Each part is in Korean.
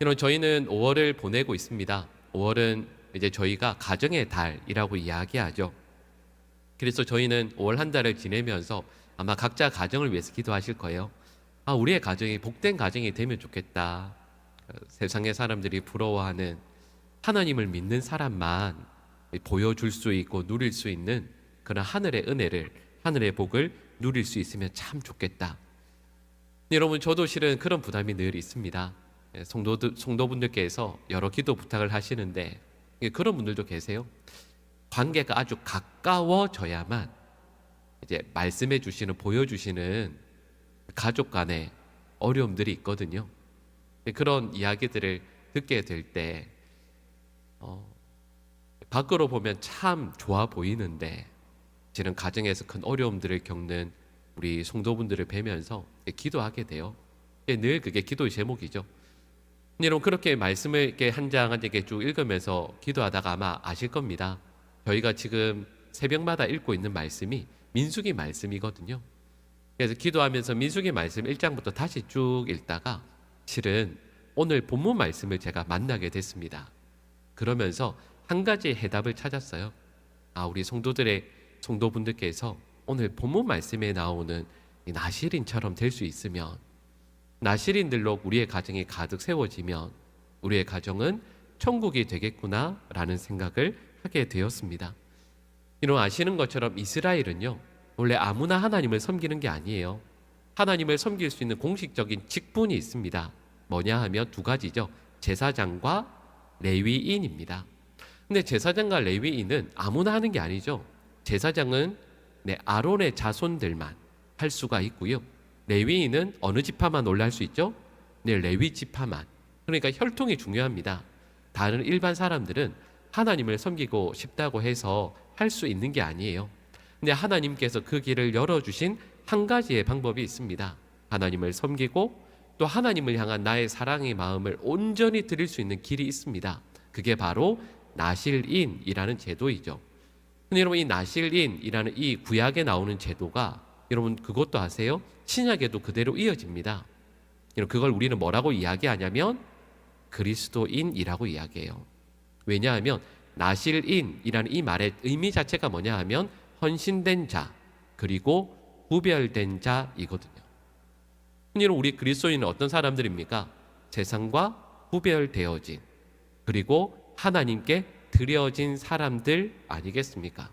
이런 저희는 5월을 보내고 있습니다. 5월은 이제 저희가 가정의 달이라고 이야기하죠. 그래서 저희는 5월 한 달을 지내면서 아마 각자 가정을 위해서 기도하실 거예요. 우리의 가정이 복된 가정이 되면 좋겠다. 세상의 사람들이 부러워하는 하나님을 믿는 사람만 보여줄 수 있고 누릴 수 있는 그런 하늘의 은혜를, 하늘의 복을 누릴 수 있으면 참 좋겠다. 여러분, 저도 실은 그런 부담이 늘 있습니다. 성도분들께서 여러 기도 부탁을 하시는데 그런 분들도 계세요. 관계가 아주 가까워져야만 이제 말씀해 주시는, 보여주시는 가족 간의 어려움들이 있거든요. 그런 이야기들을 듣게 될 때 밖으로 보면 참 좋아 보이는데 실은 가정에서 큰 어려움들을 겪는 우리 성도분들을 뵈면서 기도하게 돼요. 늘 그게 기도의 제목이죠. 여러분, 그렇게 말씀을 이렇게 한 장 한 장 쭉 읽으면서 기도하다가 아마 아실 겁니다. 저희가 지금 새벽마다 읽고 있는 말씀이 민수기 말씀이거든요. 그래서 기도하면서 민수기 말씀 1장부터 다시 쭉 읽다가 실은 오늘 본문 말씀을 제가 만나게 됐습니다. 그러면서 한 가지 해답을 찾았어요. 우리 성도분들께서 오늘 본문 말씀에 나오는 이 나실인처럼 될 수 있으면, 나실인들로 우리의 가정이 가득 세워지면 우리의 가정은 천국이 되겠구나라는 생각을 하게 되었습니다. 여러분, 아시는 것처럼 이스라엘은요, 원래 아무나 하나님을 섬기는 게 아니에요. 하나님을 섬길 수 있는 공식적인 직분이 있습니다. 뭐냐 하면 두 가지죠. 제사장과 레위인입니다. 근데 제사장과 레위인은 아무나 하는 게 아니죠. 제사장은 아론의 자손들만 할 수가 있고요. 레위인은 어느 지파만 올라갈 수 있죠? 레위 지파만. 그러니까 혈통이 중요합니다. 다른 일반 사람들은 하나님을 섬기고 싶다고 해서 할 수 있는 게 아니에요. 근데 하나님께서 그 길을 열어주신 한 가지의 방법이 있습니다. 하나님을 섬기고 또 하나님을 향한 나의 사랑의 마음을 온전히 드릴 수 있는 길이 있습니다. 그게 바로 나실인이라는 제도이죠. 근데 여러분, 이 나실인이라는 이 구약에 나오는 제도가 여러분 그것도 아세요? 신약에도 그대로 이어집니다. 그걸 우리는 뭐라고 이야기하냐면 그리스도인이라고 이야기해요. 왜냐하면 나실인이라는 이 말의 의미 자체가 뭐냐 하면 헌신된 자, 그리고 구별된 자이거든요. 여러분, 우리 그리스도인은 어떤 사람들입니까? 세상과 구별되어진, 그리고 하나님께 드려진 사람들 아니겠습니까?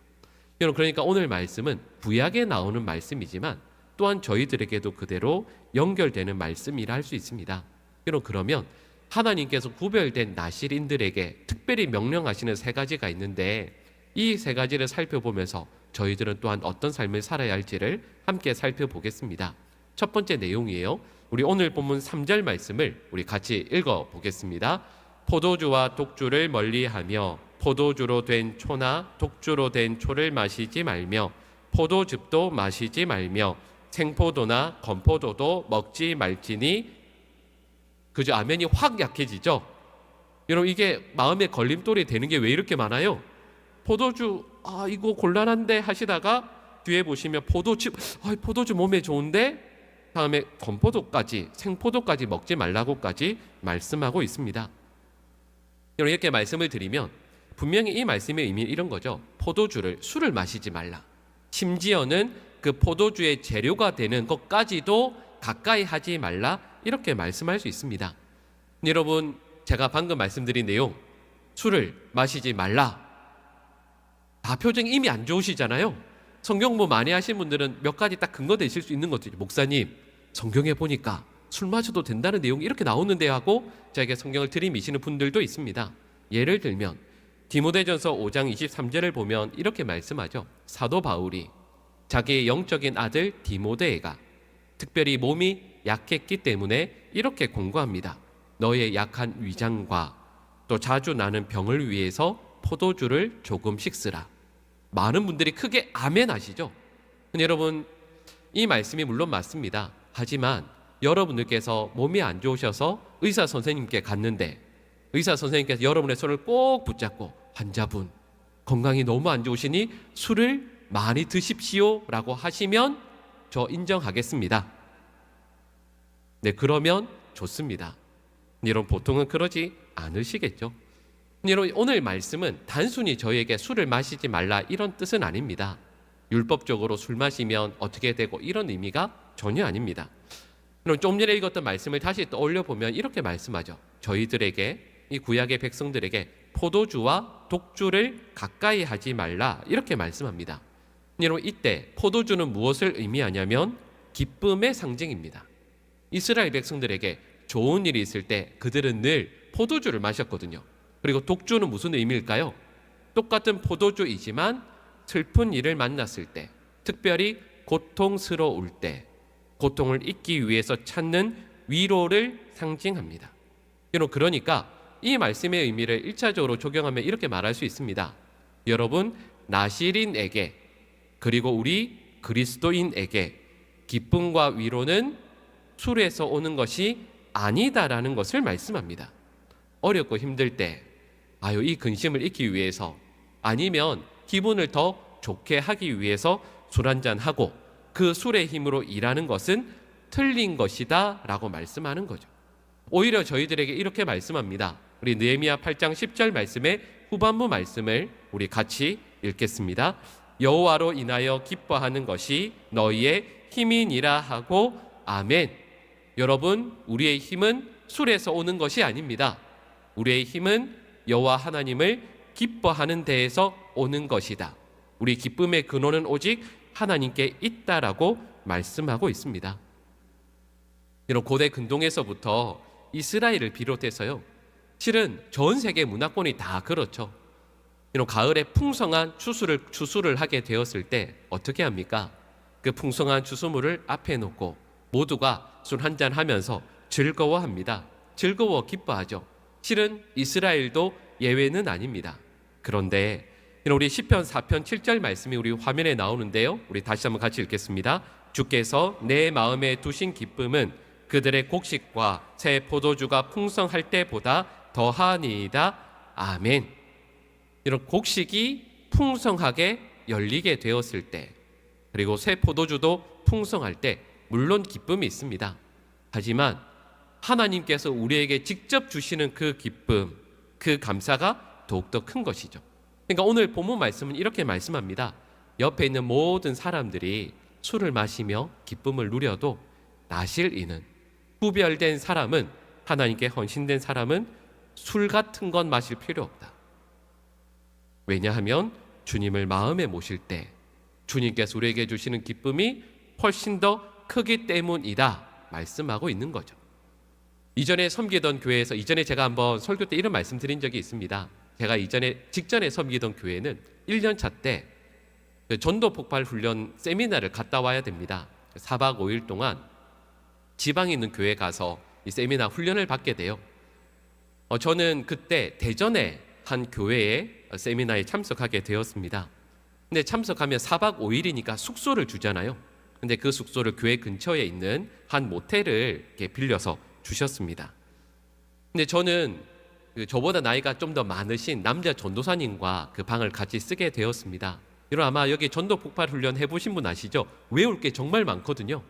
여러분, 그러니까 오늘 말씀은 구약에 나오는 말씀이지만 또한 저희들에게도 그대로 연결되는 말씀이라 할 수 있습니다. 여러분, 그러면 하나님께서 구별된 나실인들에게 특별히 명령하시는 세 가지가 있는데 이 세 가지를 살펴보면서 저희들은 또한 어떤 삶을 살아야 할지를 함께 살펴보겠습니다. 첫 번째 내용이에요. 우리 오늘 본문 3절 말씀을 우리 같이 읽어보겠습니다. 포도주와 독주를 멀리하며 포도주로 된 초나 독주로 된 초를 마시지 말며 포도즙도 마시지 말며 생포도나 건포도도 먹지 말지니. 그죠? 아멘이 확 약해지죠? 여러분, 이게 마음에 걸림돌이 되는 게 왜 이렇게 많아요? 포도주 이거 곤란한데 하시다가 뒤에 보시면 포도주 몸에 좋은데 다음에 건포도까지, 생포도까지 먹지 말라고까지 말씀하고 있습니다. 여러분, 이렇게 말씀을 드리면 분명히 이 말씀의 의미는 이런 거죠. 술을 마시지 말라. 심지어는 그 포도주의 재료가 되는 것까지도 가까이 하지 말라, 이렇게 말씀할 수 있습니다. 여러분, 제가 방금 말씀드린 내용, 술을 마시지 말라, 다 표정이 이미 안 좋으시잖아요. 성경 공부 많이 하신 분들은 몇 가지 딱 근거 되실 수 있는 것들이, 목사님 성경에 보니까 술 마셔도 된다는 내용이 이렇게 나오는데 하고 저에게 성경을 들이미시는 분들도 있습니다. 예를 들면 디모데전서 5장 23절을 보면 이렇게 말씀하죠. 사도 바울이 자기의 영적인 아들 디모데가 특별히 몸이 약했기 때문에 이렇게 권고합니다. 너의 약한 위장과 또 자주 나는 병을 위해서 포도주를 조금씩 쓰라. 많은 분들이 크게 아멘 하시죠. 근데 여러분, 이 말씀이 물론 맞습니다. 하지만 여러분들께서 몸이 안 좋으셔서 의사 선생님께 갔는데 의사 선생님께서 여러분의 손을 꼭 붙잡고 환자분 건강이 너무 안 좋으시니 술을 많이 드십시오 라고 하시면 저 인정하겠습니다. 그러면 좋습니다. 여러분 보통은 그러지 않으시겠죠. 여러분 오늘 말씀은 단순히 저희에게 술을 마시지 말라 이런 뜻은 아닙니다. 율법적으로 술 마시면 어떻게 되고 이런 의미가 전혀 아닙니다. 여러분 좀 전에 읽었던 말씀을 다시 떠올려 보면 이렇게 말씀하죠. 저희들에게, 이 구약의 백성들에게 포도주와 독주를 가까이 하지 말라 이렇게 말씀합니다. 여러분 이때 포도주는 무엇을 의미하냐면 기쁨의 상징입니다. 이스라엘 백성들에게 좋은 일이 있을 때 그들은 늘 포도주를 마셨거든요. 그리고 독주는 무슨 의미일까요? 똑같은 포도주이지만 슬픈 일을 만났을 때, 특별히 고통스러울 때 고통을 잊기 위해서 찾는 위로를 상징합니다. 여러분 그러니까 이 말씀의 의미를 1차적으로 적용하면 이렇게 말할 수 있습니다. 여러분 나시린에게 그리고 우리 그리스도인에게 기쁨과 위로는 술에서 오는 것이 아니다라는 것을 말씀합니다. 어렵고 힘들 때 이 근심을 잊기 위해서, 아니면 기분을 더 좋게 하기 위해서 술 한잔 하고 그 술의 힘으로 일하는 것은 틀린 것이다 라고 말씀하는 거죠. 오히려 저희들에게 이렇게 말씀합니다. 우리 느헤미야 8장 10절 말씀의 후반부 말씀을 우리 같이 읽겠습니다. 여호와로 인하여 기뻐하는 것이 너희의 힘이니라 하고 아멘. 여러분 우리의 힘은 술에서 오는 것이 아닙니다. 우리의 힘은 여호와 하나님을 기뻐하는 데에서 오는 것이다. 우리 기쁨의 근원은 오직 하나님께 있다라고 말씀하고 있습니다. 이런 고대 근동에서부터 이스라엘을 비롯해서요, 실은 전 세계 문화권이 다 그렇죠. 이런 가을에 풍성한 추수를 하게 되었을 때 어떻게 합니까? 그 풍성한 추수물을 앞에 놓고 모두가 술 한잔 하면서 즐거워합니다. 즐거워 기뻐하죠. 실은 이스라엘도 예외는 아닙니다. 그런데 우리 시편 4편 7절 말씀이 우리 화면에 나오는데요, 우리 다시 한번 같이 읽겠습니다. 주께서 내 마음에 두신 기쁨은 그들의 곡식과 새 포도주가 풍성할 때보다 더하니이다. 아멘. 이런 곡식이 풍성하게 열리게 되었을 때, 그리고 새 포도주도 풍성할 때 물론 기쁨이 있습니다. 하지만 하나님께서 우리에게 직접 주시는 그 기쁨, 그 감사가 더욱더 큰 것이죠. 그러니까 오늘 본문 말씀은 이렇게 말씀합니다. 옆에 있는 모든 사람들이 술을 마시며 기쁨을 누려도 나실 이는, 구별된 사람은, 하나님께 헌신된 사람은 술 같은 건 마실 필요 없다. 왜냐하면 주님을 마음에 모실 때 주님께서 우리에게 주시는 기쁨이 훨씬 더 크기 때문이다 말씀하고 있는 거죠. 이전에 섬기던 교회에서, 이전에 제가 한번 설교 때 이런 말씀 드린 적이 있습니다. 제가 직전에 섬기던 교회는 1년차 때 전도 폭발 훈련 세미나를 갔다 와야 됩니다. 4박 5일 동안 지방에 있는 교회에 가서 이 세미나 훈련을 받게 돼요. 저는 그때 대전에 한 교회에 세미나에 참석하게 되었습니다. 근데 참석하면 4박 5일이니까 숙소를 주잖아요. 근데 그 숙소를 교회 근처에 있는 한 모텔을 이렇게 빌려서 주셨습니다. 근데 저는 저보다 나이가 좀 더 많으신 남자 전도사님과 그 방을 같이 쓰게 되었습니다. 여러분 아마 여기 전도 폭발 훈련 해보신 분 아시죠? 외울 게 정말 많거든요.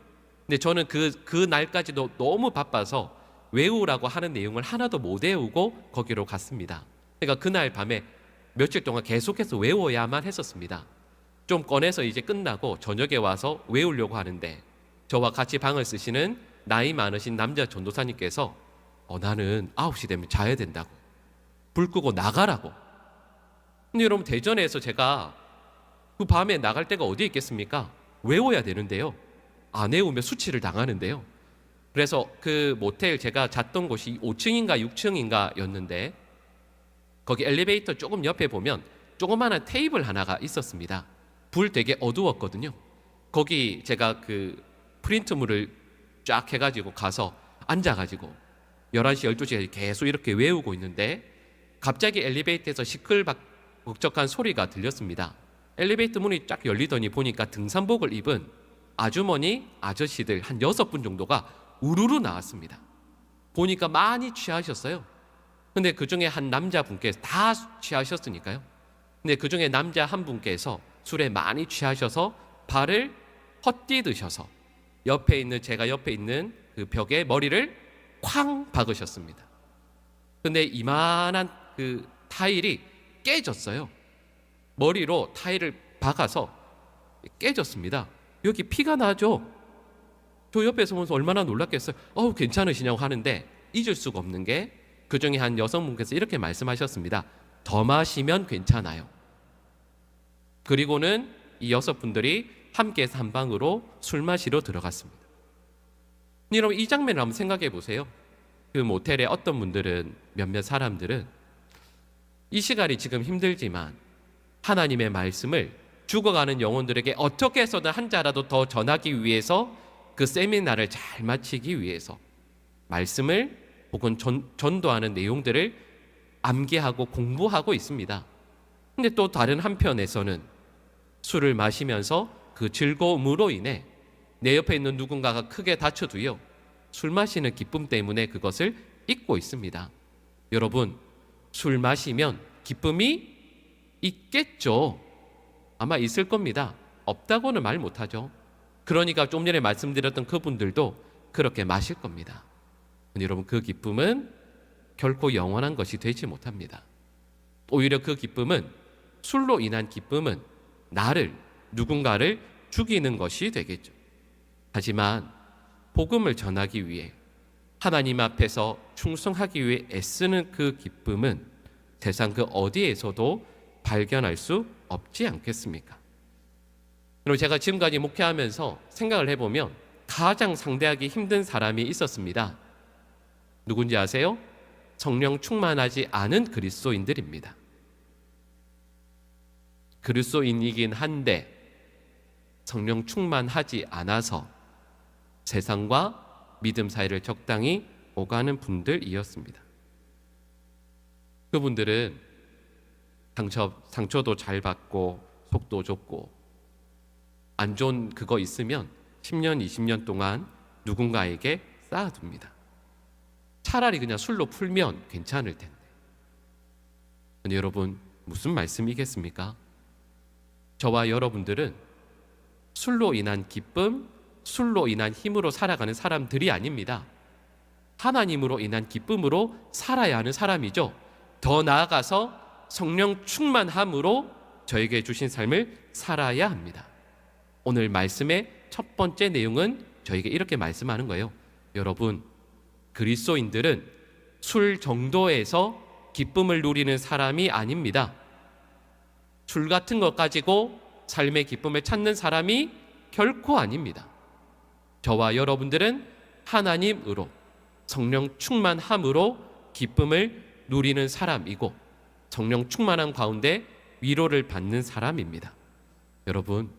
근데 저는 그 날까지도 너무 바빠서 외우라고 하는 내용을 하나도 못 외우고 거기로 갔습니다. 그러니까 그날 밤에 며칠 동안 계속해서 외워야만 했었습니다. 좀 꺼내서 이제 끝나고 저녁에 와서 외우려고 하는데 저와 같이 방을 쓰시는 나이 많으신 남자 전도사님께서 나는 9시 되면 자야 된다고, 불 끄고 나가라고. 근데 여러분 대전에서 제가 그 밤에 나갈 데가 어디 있겠습니까? 외워야 되는데요, 안 외우면 수치를 당하는데요. 그래서 그 모텔 제가 잤던 곳이 5층인가 6층인가 였는데 거기 엘리베이터 조금 옆에 보면 조그마한 테이블 하나가 있었습니다. 불 되게 어두웠거든요. 거기 제가 그 프린트물을 쫙 해가지고 가서 앉아가지고 11시 12시까지 계속 이렇게 외우고 있는데 갑자기 엘리베이터에서 시끌벅적한 소리가 들렸습니다. 엘리베이터 문이 쫙 열리더니 보니까 등산복을 입은 아주머니, 아저씨들 한 6분 정도가 우르르 나왔습니다. 보니까 많이 취하셨어요. 근데 그 중에 한 남자분께서, 다 취하셨으니까요. 근데 그 중에 남자 한 분께서 술에 많이 취하셔서 발을 헛디드셔서 제가 옆에 있는 그 벽에 머리를 쾅 박으셨습니다. 근데 이만한 그 타일이 깨졌어요. 머리로 타일을 박아서 깨졌습니다. 여기 피가 나죠. 저 옆에서 보면서 얼마나 놀랐겠어요. 괜찮으시냐고 하는데 잊을 수가 없는 게 그 중에 한 여성분께서 이렇게 말씀하셨습니다. 더 마시면 괜찮아요. 그리고는 이 6분들이 함께해서 한 방으로 술 마시러 들어갔습니다. 여러분, 이 장면을 한번 생각해 보세요. 그 모텔에 어떤 분들은, 몇몇 사람들은 이 시간이 지금 힘들지만 하나님의 말씀을 죽어가는 영혼들에게 어떻게 해서든 한 자라도 더 전하기 위해서, 그 세미나를 잘 마치기 위해서 말씀을 혹은 전도하는 내용들을 암기하고 공부하고 있습니다. 근데 또 다른 한편에서는 술을 마시면서 그 즐거움으로 인해 내 옆에 있는 누군가가 크게 다쳐도요, 술 마시는 기쁨 때문에 그것을 잊고 있습니다. 여러분, 술 마시면 기쁨이 있겠죠. 아마 있을 겁니다. 없다고는 말 못하죠. 그러니까 좀 전에 말씀드렸던 그분들도 그렇게 마실 겁니다. 여러분, 그 기쁨은 결코 영원한 것이 되지 못합니다. 오히려 그 기쁨은, 술로 인한 기쁨은 누군가를 죽이는 것이 되겠죠. 하지만 복음을 전하기 위해 하나님 앞에서 충성하기 위해 애쓰는 그 기쁨은 세상 그 어디에서도 발견할 수 없지 않겠습니까? 그리고 제가 지금까지 목회하면서 생각을 해보면 가장 상대하기 힘든 사람이 있었습니다. 누군지 아세요? 성령 충만하지 않은 그리스도인들입니다. 그리스도인이긴 한데 성령 충만하지 않아서 세상과 믿음 사이를 적당히 오가는 분들이었습니다. 그분들은 상처도 잘 받고 속도 좁고 안 좋은 그거 있으면 10년, 20년 동안 누군가에게 쌓아둡니다. 차라리 그냥 술로 풀면 괜찮을 텐데. 근데 여러분, 무슨 말씀이겠습니까? 저와 여러분들은 술로 인한 기쁨, 술로 인한 힘으로 살아가는 사람들이 아닙니다. 하나님으로 인한 기쁨으로 살아야 하는 사람이죠. 더 나아가서 성령 충만함으로 저에게 주신 삶을 살아야 합니다. 오늘 말씀의 첫 번째 내용은 저에게 이렇게 말씀하는 거예요. 여러분, 그리스도인들은 술 정도에서 기쁨을 누리는 사람이 아닙니다. 술 같은 것 가지고 삶의 기쁨을 찾는 사람이 결코 아닙니다. 저와 여러분들은 하나님으로, 성령 충만함으로 기쁨을 누리는 사람이고 성령 충만함 가운데 위로를 받는 사람입니다. 여러분,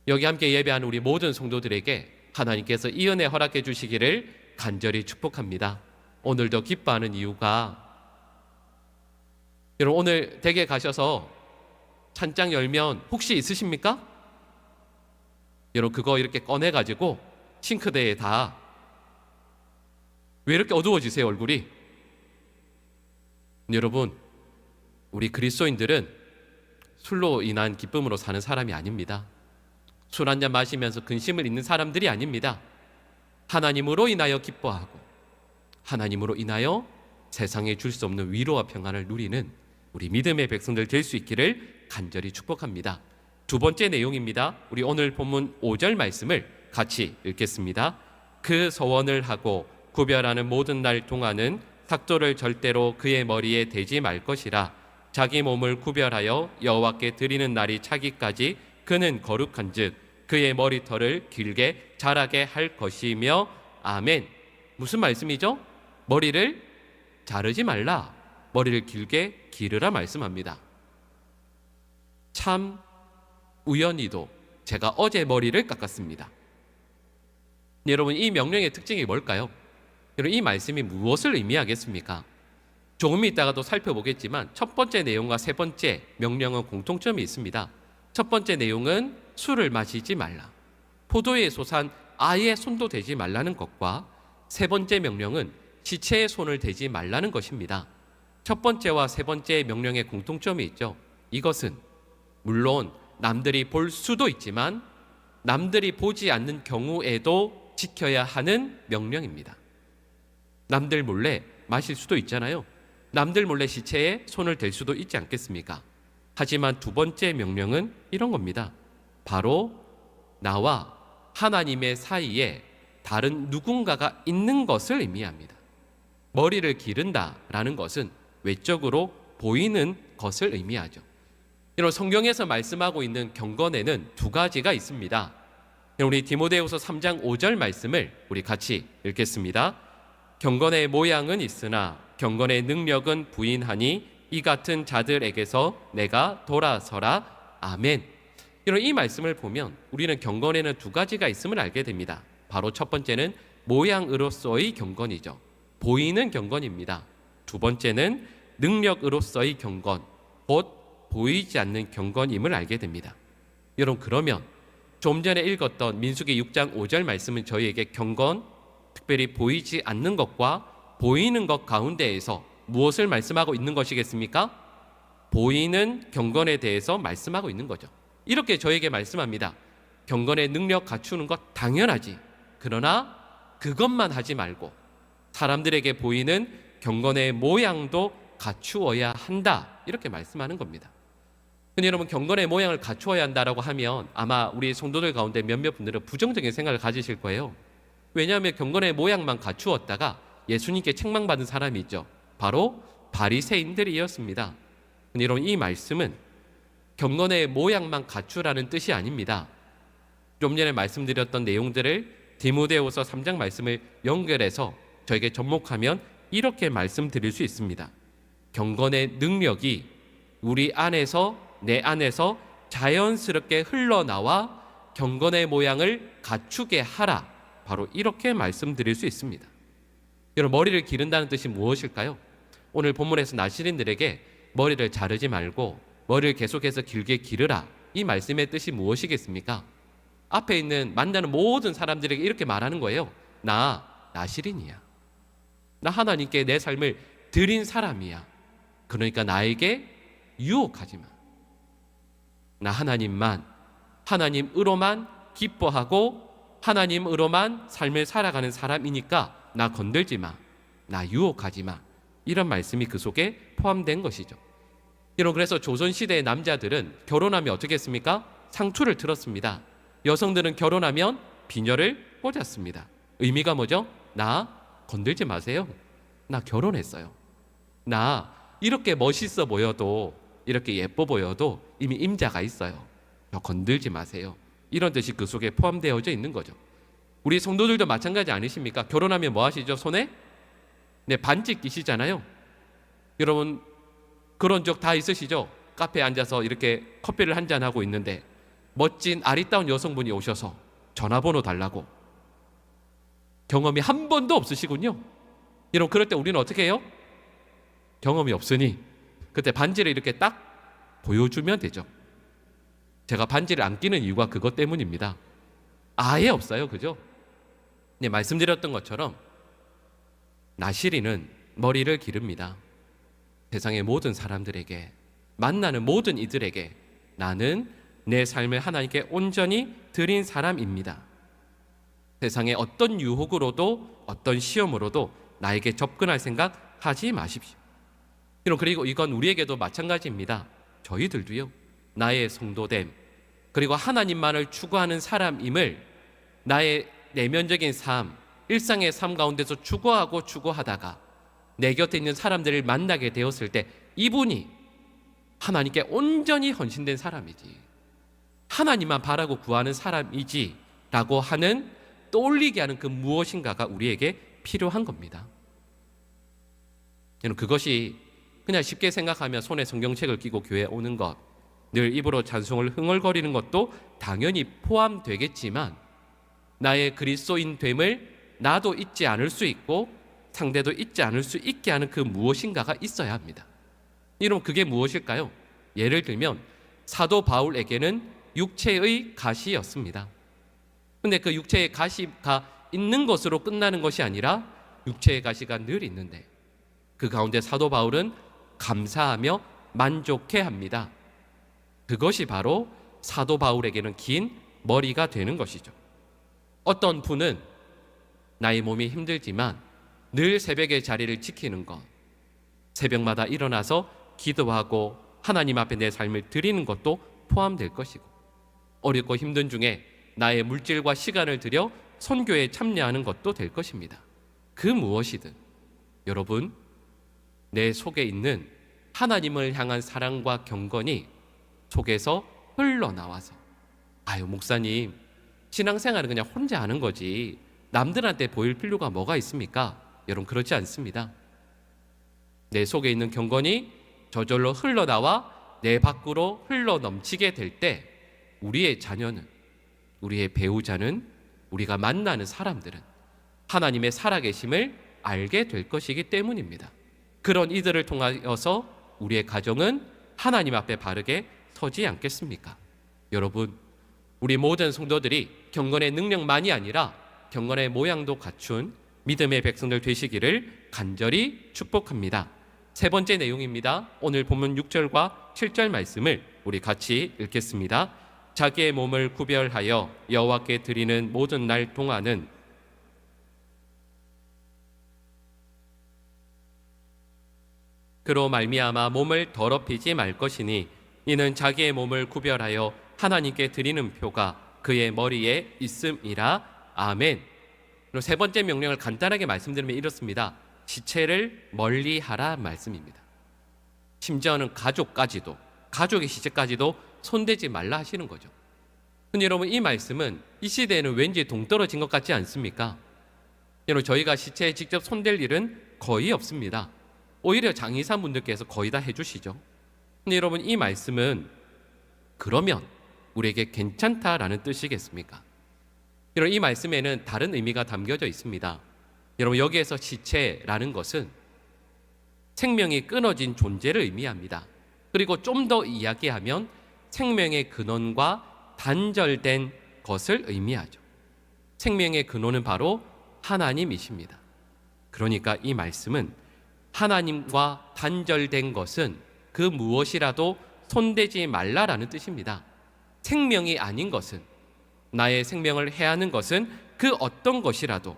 여기 함께 예배하는 우리 모든 성도들에게 하나님께서 이 은혜 허락해 주시기를 간절히 축복합니다. 오늘도 기뻐하는 이유가, 여러분, 오늘 댁에 가셔서 찬장 열면 혹시 있으십니까? 여러분, 그거 이렇게 꺼내가지고 싱크대에 다, 왜 이렇게 어두워지세요, 얼굴이? 여러분, 우리 그리스도인들은 술로 인한 기쁨으로 사는 사람이 아닙니다. 술 한잔 마시면서 근심을 잊는 사람들이 아닙니다. 하나님으로 인하여 기뻐하고 하나님으로 인하여 세상에 줄 수 없는 위로와 평안을 누리는 우리 믿음의 백성들 될 수 있기를 간절히 축복합니다. 두 번째 내용입니다. 우리 오늘 본문 5절 말씀을 같이 읽겠습니다. 그 서원을 하고 구별하는 모든 날 동안은 삭도를 절대로 그의 머리에 대지 말 것이라. 자기 몸을 구별하여 여호와께 드리는 날이 차기까지 그는 거룩한즉 그의 머리털을 길게 자라게 할 것이며. 아멘. 무슨 말씀이죠? 머리를 자르지 말라, 머리를 길게 기르라 말씀합니다. 참 우연히도 제가 어제 머리를 깎았습니다. 여러분, 이 명령의 특징이 뭘까요? 여러분, 이 말씀이 무엇을 의미하겠습니까? 조금 있다가도 살펴보겠지만 첫 번째 내용과 세 번째 명령은 공통점이 있습니다. 첫 번째 내용은 술을 마시지 말라, 포도에 솟한 아예 손도 대지 말라는 것과, 세 번째 명령은 시체에 손을 대지 말라는 것입니다. 첫 번째와 세 번째 명령의 공통점이 있죠. 이것은 물론 남들이 볼 수도 있지만 남들이 보지 않는 경우에도 지켜야 하는 명령입니다. 남들 몰래 마실 수도 있잖아요. 남들 몰래 시체에 손을 댈 수도 있지 않겠습니까? 하지만 두 번째 명령은 이런 겁니다. 바로 나와 하나님의 사이에 다른 누군가가 있는 것을 의미합니다. 머리를 기른다라는 것은 외적으로 보이는 것을 의미하죠. 이런 성경에서 말씀하고 있는 경건에는 두 가지가 있습니다. 우리 디모데후서 3장 5절 말씀을 우리 같이 읽겠습니다. 경건의 모양은 있으나 경건의 능력은 부인하니 이 같은 자들에게서 내가 돌아서라. 아멘. 이런 이 말씀을 보면 우리는 경건에는 두 가지가 있음을 알게 됩니다. 바로 첫 번째는 모양으로서의 경건이죠. 보이는 경건입니다. 두 번째는 능력으로서의 경건, 곧 보이지 않는 경건임을 알게 됩니다. 여러분, 그러면 좀 전에 읽었던 민수기 6장 5절 말씀은 저희에게 경건, 특별히 보이지 않는 것과 보이는 것 가운데에서 무엇을 말씀하고 있는 것이겠습니까? 보이는 경건에 대해서 말씀하고 있는 거죠. 이렇게 저에게 말씀합니다. 경건의 능력 갖추는 것 당연하지. 그러나 그것만 하지 말고 사람들에게 보이는 경건의 모양도 갖추어야 한다. 이렇게 말씀하는 겁니다. 근데 여러분, 경건의 모양을 갖추어야 한다라고 하면 아마 우리 성도들 가운데 몇몇 분들은 부정적인 생각을 가지실 거예요. 왜냐하면 경건의 모양만 갖추었다가 예수님께 책망받은 사람이 있죠. 바로 바리새인들이었습니다. 근데 여러분, 이 말씀은 경건의 모양만 갖추라는 뜻이 아닙니다. 좀 전에 말씀드렸던 내용들을 디모데후서 3장 말씀을 연결해서 저에게 접목하면 이렇게 말씀드릴 수 있습니다. 경건의 능력이 우리 안에서, 내 안에서 자연스럽게 흘러나와 경건의 모양을 갖추게 하라. 바로 이렇게 말씀드릴 수 있습니다. 여러분, 머리를 기른다는 뜻이 무엇일까요? 오늘 본문에서 나시린들에게 머리를 자르지 말고 머리를 계속해서 길게 기르라. 이 말씀의 뜻이 무엇이겠습니까? 앞에 있는 만나는 모든 사람들에게 이렇게 말하는 거예요. 나 나시린이야. 나 하나님께 내 삶을 드린 사람이야. 그러니까 나에게 유혹하지 마. 나 하나님으로만 기뻐하고 하나님으로만 삶을 살아가는 사람이니까 나 건들지 마. 나 유혹하지 마. 이런 말씀이 그 속에 포함된 것이죠. 여러분, 그래서 조선시대의 남자들은 결혼하면 어떻게 했습니까? 상투를 틀었습니다. 여성들은 결혼하면 비녀를 꽂았습니다. 의미가 뭐죠? 나 건들지 마세요. 나 결혼했어요. 나 이렇게 멋있어 보여도, 이렇게 예뻐 보여도 이미 임자가 있어요. 저 건들지 마세요. 이런 뜻이 그 속에 포함되어져 있는 거죠. 우리 성도들도 마찬가지 아니십니까? 결혼하면 뭐 하시죠? 손에? 네, 반지 끼시잖아요. 여러분, 그런 적 다 있으시죠? 카페에 앉아서 이렇게 커피를 한잔 하고 있는데 멋진 아리따운 여성분이 오셔서 전화번호 달라고. 경험이 한 번도 없으시군요. 여러분, 그럴 때 우리는 어떻게 해요? 경험이 없으니 그때 반지를 이렇게 딱 보여주면 되죠. 제가 반지를 안 끼는 이유가 그것 때문입니다. 아예 없어요. 그죠? 네, 말씀드렸던 것처럼 나시린은 머리를 기릅니다. 세상의 모든 사람들에게, 만나는 모든 이들에게 나는 내 삶을 하나님께 온전히 드린 사람입니다. 세상의 어떤 유혹으로도 어떤 시험으로도 나에게 접근할 생각 하지 마십시오. 그리고 이건 우리에게도 마찬가지입니다. 저희들도요, 나의 성도됨, 그리고 하나님만을 추구하는 사람임을 나의 내면적인 삶, 일상의 삶 가운데서 추구하다가 내 곁에 있는 사람들을 만나게 되었을 때 이분이 하나님께 온전히 헌신된 사람이지, 하나님만 바라고 구하는 사람이지 라고 하는, 떠올리게 하는 그 무엇인가가 우리에게 필요한 겁니다. 그것이 그냥 쉽게 생각하면 손에 성경책을 끼고 교회에 오는 것, 늘 입으로 찬송을 흥얼거리는 것도 당연히 포함되겠지만 나의 그리스도인 됨을 나도 잊지 않을 수 있고 상대도 잊지 않을 수 있게 하는 그 무엇인가가 있어야 합니다. 이런 그게 무엇일까요? 예를 들면 사도 바울에게는 육체의 가시였습니다. 근데 그 육체의 가시가 있는 것으로 끝나는 것이 아니라 육체의 가시가 늘 있는데 그 가운데 사도 바울은 감사하며 만족해합니다. 그것이 바로 사도 바울에게는 긴 머리가 되는 것이죠. 어떤 분은 나의 몸이 힘들지만 늘 새벽의 자리를 지키는 것, 새벽마다 일어나서 기도하고 하나님 앞에 내 삶을 드리는 것도 포함될 것이고, 어렵고 힘든 중에 나의 물질과 시간을 들여 선교에 참여하는 것도 될 것입니다. 그 무엇이든 여러분, 내 속에 있는 하나님을 향한 사랑과 경건이 속에서 흘러나와서, 아유 목사님, 신앙생활은 그냥 혼자 하는 거지 남들한테 보일 필요가 뭐가 있습니까? 여러분, 그렇지 않습니다. 내 속에 있는 경건이 저절로 흘러나와 내 밖으로 흘러넘치게 될 때 우리의 자녀는, 우리의 배우자는, 우리가 만나는 사람들은 하나님의 살아계심을 알게 될 것이기 때문입니다. 그런 이들을 통하여서 우리의 가정은 하나님 앞에 바르게 서지 않겠습니까? 여러분, 우리 모든 성도들이 경건의 능력만이 아니라 경건의 모양도 갖춘 믿음의 백성들 되시기를 간절히 축복합니다. 세 번째 내용입니다. 오늘 본문 6절과 7절 말씀을 우리 같이 읽겠습니다. 자기의 몸을 구별하여 여호와께 드리는 모든 날 동안은 그로 말미암아 몸을 더럽히지 말 것이니 이는 자기의 몸을 구별하여 하나님께 드리는 표가 그의 머리에 있음이라. 아멘. 그리고 세 번째 명령을 간단하게 말씀드리면 이렇습니다. 시체를 멀리하라 말씀입니다. 심지어는 가족의 시체까지도 손대지 말라 하시는 거죠. 근데 여러분, 이 말씀은 이 시대에는 왠지 동떨어진 것 같지 않습니까? 여러분, 저희가 시체에 직접 손댈 일은 거의 없습니다. 오히려 장의사분들께서 거의 다 해주시죠. 근데 여러분, 이 말씀은 그러면 우리에게 괜찮다라는 뜻이겠습니까? 여러분, 이 말씀에는 다른 의미가 담겨져 있습니다. 여러분, 여기에서 시체라는 것은 생명이 끊어진 존재를 의미합니다. 그리고 좀 더 이야기하면 생명의 근원과 단절된 것을 의미하죠. 생명의 근원은 바로 하나님이십니다. 그러니까 이 말씀은 하나님과 단절된 것은 그 무엇이라도 손대지 말라라는 뜻입니다. 생명이 아닌 것은, 나의 생명을 해하는 것은 그 어떤 것이라도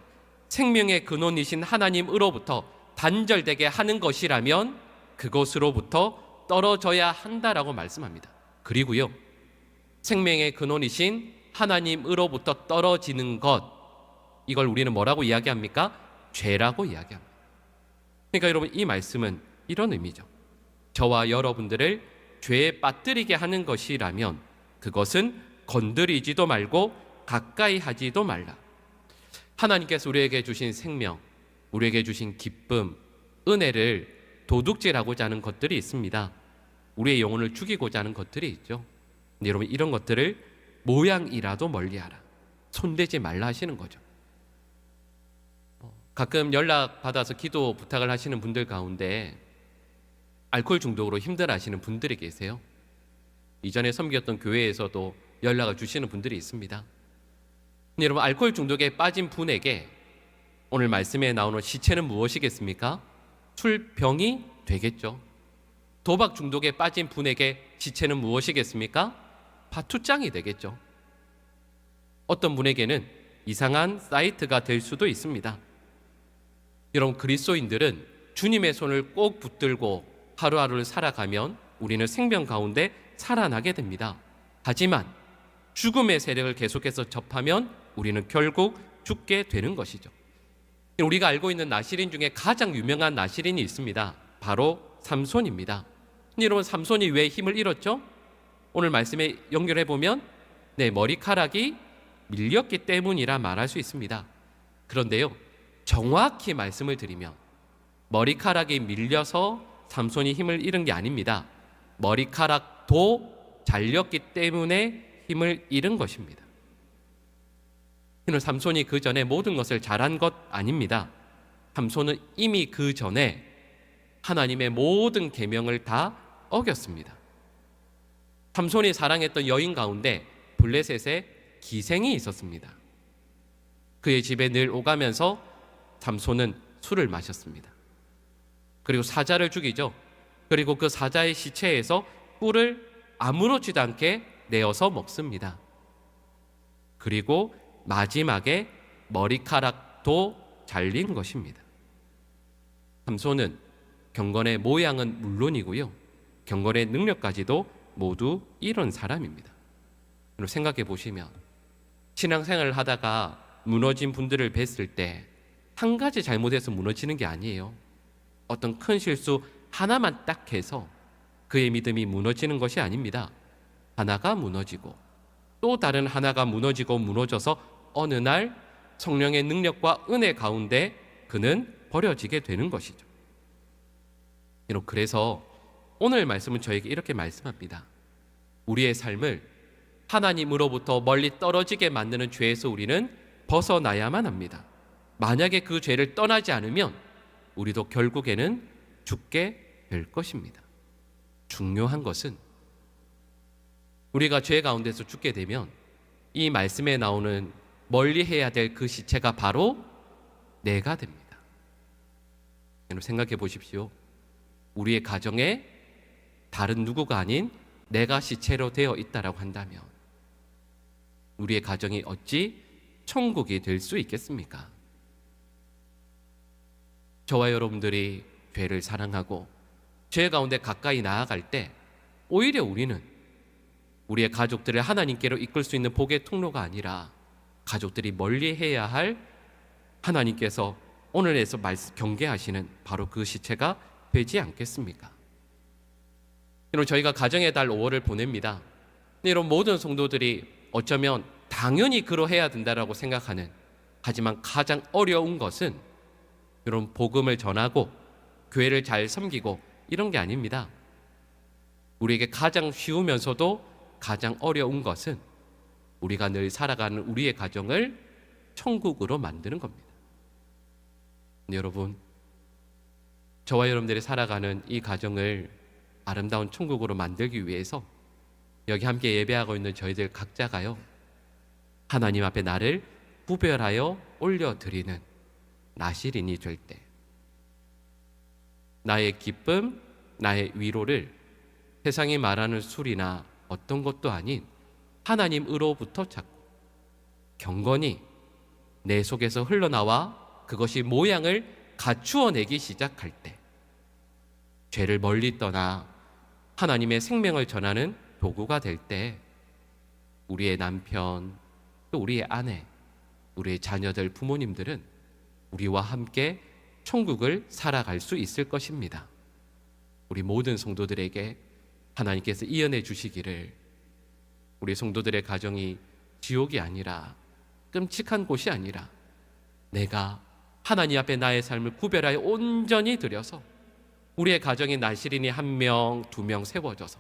생명의 근원이신 하나님으로부터 단절되게 하는 것이라면 그것으로부터 떨어져야 한다라고 말씀합니다. 그리고요, 생명의 근원이신 하나님으로부터 떨어지는 것, 이걸 우리는 뭐라고 이야기합니까? 죄라고 이야기합니다. 그러니까 여러분, 이 말씀은 이런 의미죠. 저와 여러분들을 죄에 빠뜨리게 하는 것이라면 그것은 건드리지도 말고 가까이 하지도 말라. 하나님께서 우리에게 주신 생명, 우리에게 주신 기쁨, 은혜를 도둑질하고자 하는 것들이 있습니다. 우리의 영혼을 죽이고자 하는 것들이 있죠. 근데 여러분, 이런 것들을 모양이라도 멀리하라, 손대지 말라 하시는 거죠. 가끔 연락받아서 기도 부탁을 하시는 분들 가운데 알코올 중독으로 힘들어하시는 분들이 계세요. 이전에 섬겼던 교회에서도 연락을 주시는 분들이 있습니다. 근데 여러분, 알코올 중독에 빠진 분에게 오늘 말씀에 나오는 시체는 무엇이겠습니까? 술병이 되겠죠. 도박 중독에 빠진 분에게 시체는 무엇이겠습니까? 바투장이 되겠죠. 어떤 분에게는 이상한 사이트가 될 수도 있습니다. 여러분, 그리스도인들은 주님의 손을 꼭 붙들고 하루하루를 살아가면 우리는 생명 가운데 살아나게 됩니다. 하지만 죽음의 세력을 계속해서 접하면 우리는 결국 죽게 되는 것이죠. 우리가 알고 있는 나실인 중에 가장 유명한 나실인이 있습니다. 바로 삼손입니다. 여러분, 삼손이 왜 힘을 잃었죠? 오늘 말씀에 연결해 보면 머리카락이 밀렸기 때문이라 말할 수 있습니다. 그런데요, 정확히 말씀을 드리면 머리카락이 밀려서 삼손이 힘을 잃은 게 아닙니다. 머리카락도 잘렸기 때문에 힘을 잃은 것입니다. 삼손이 그 전에 모든 것을 잘한 것 아닙니다. 삼손은 이미 그 전에 하나님의 모든 계명을 다 어겼습니다. 삼손이 사랑했던 여인 가운데 블레셋의 기생이 있었습니다. 그의 집에 늘 오가면서 삼손은 술을 마셨습니다. 그리고 사자를 죽이죠. 그리고 그 사자의 시체에서 꿀을 아무렇지도 않게 내어서 먹습니다. 그리고 마지막에 머리카락도 잘린 것입니다. 삼손은 경건의 모양은 물론이고요, 경건의 능력까지도 모두 이런 사람입니다. 생각해 보시면 신앙생활을 하다가 무너진 분들을 뵀을 때 한 가지 잘못해서 무너지는 게 아니에요. 어떤 큰 실수 하나만 딱 해서 그의 믿음이 무너지는 것이 아닙니다. 하나가 무너지고 또 다른 하나가 무너져서 어느 날 성령의 능력과 은혜 가운데 그는 버려지게 되는 것이죠. 그래서 오늘 말씀은 저에게 이렇게 말씀합니다. 우리의 삶을 하나님으로부터 멀리 떨어지게 만드는 죄에서 우리는 벗어나야만 합니다. 만약에 그 죄를 떠나지 않으면 우리도 결국에는 죽게 될 것입니다. 중요한 것은 우리가 죄 가운데서 죽게 되면 이 말씀에 나오는 멀리 해야 될 그 시체가 바로 내가 됩니다. 여러분 생각해 보십시오. 우리의 가정에 다른 누구가 아닌 내가 시체로 되어 있다라고 한다면 우리의 가정이 어찌 천국이 될 수 있겠습니까? 저와 여러분들이 죄를 사랑하고 죄 가운데 가까이 나아갈 때 오히려 우리는 우리의 가족들을 하나님께로 이끌 수 있는 복의 통로가 아니라 가족들이 멀리 해야 할 하나님께서 오늘에서 경계하시는 바로 그 시체가 되지 않겠습니까? 여러분 저희가 가정의 달 5월을 보냅니다. 이런 모든 성도들이 어쩌면 당연히 그러해야 된다라고 생각하는, 하지만 가장 어려운 것은 이런 복음을 전하고 교회를 잘 섬기고 이런 게 아닙니다. 우리에게 가장 쉬우면서도 가장 어려운 것은 우리가 늘 살아가는 우리의 가정을 천국으로 만드는 겁니다. 여러분, 저와 여러분들이 살아가는 이 가정을 아름다운 천국으로 만들기 위해서 여기 함께 예배하고 있는 저희들 각자가요, 하나님 앞에 나를 구별하여 올려드리는 나시린이 될 때 나의 기쁨, 나의 위로를 세상이 말하는 술이나 어떤 것도 아닌 하나님으로부터 찾고 경건히 내 속에서 흘러나와 그것이 모양을 갖추어내기 시작할 때 죄를 멀리 떠나 하나님의 생명을 전하는 도구가 될 때 우리의 남편, 또 우리의 아내, 우리의 자녀들, 부모님들은 우리와 함께 천국을 살아갈 수 있을 것입니다. 우리 모든 성도들에게 하나님께서 이언해 주시기를 우리 성도들의 가정이 지옥이 아니라 끔찍한 곳이 아니라 내가 하나님 앞에 나의 삶을 구별하여 온전히 드려서 우리의 가정이 나시린이 1명, 2명 세워져서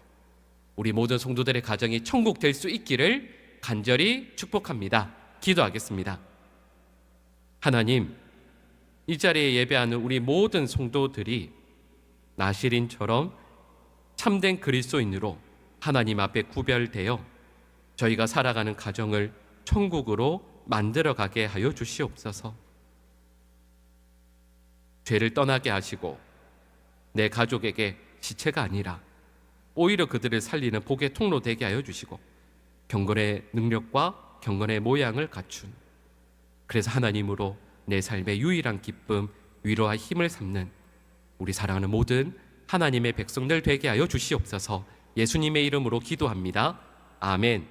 우리 모든 성도들의 가정이 천국 될 수 있기를 간절히 축복합니다. 기도하겠습니다. 하나님, 이 자리에 예배하는 우리 모든 성도들이 나시린처럼 참된 그리스도인으로 하나님 앞에 구별되어 저희가 살아가는 가정을 천국으로 만들어가게 하여 주시옵소서. 죄를 떠나게 하시고 내 가족에게 시체가 아니라 오히려 그들을 살리는 복의 통로 되게 하여 주시고 경건의 능력과 경건의 모양을 갖춘, 그래서 하나님으로 내 삶의 유일한 기쁨, 위로와 힘을 삼는 우리 사랑하는 모든 하나님의 백성들 되게 하여 주시옵소서. 예수님의 이름으로 기도합니다. 아멘.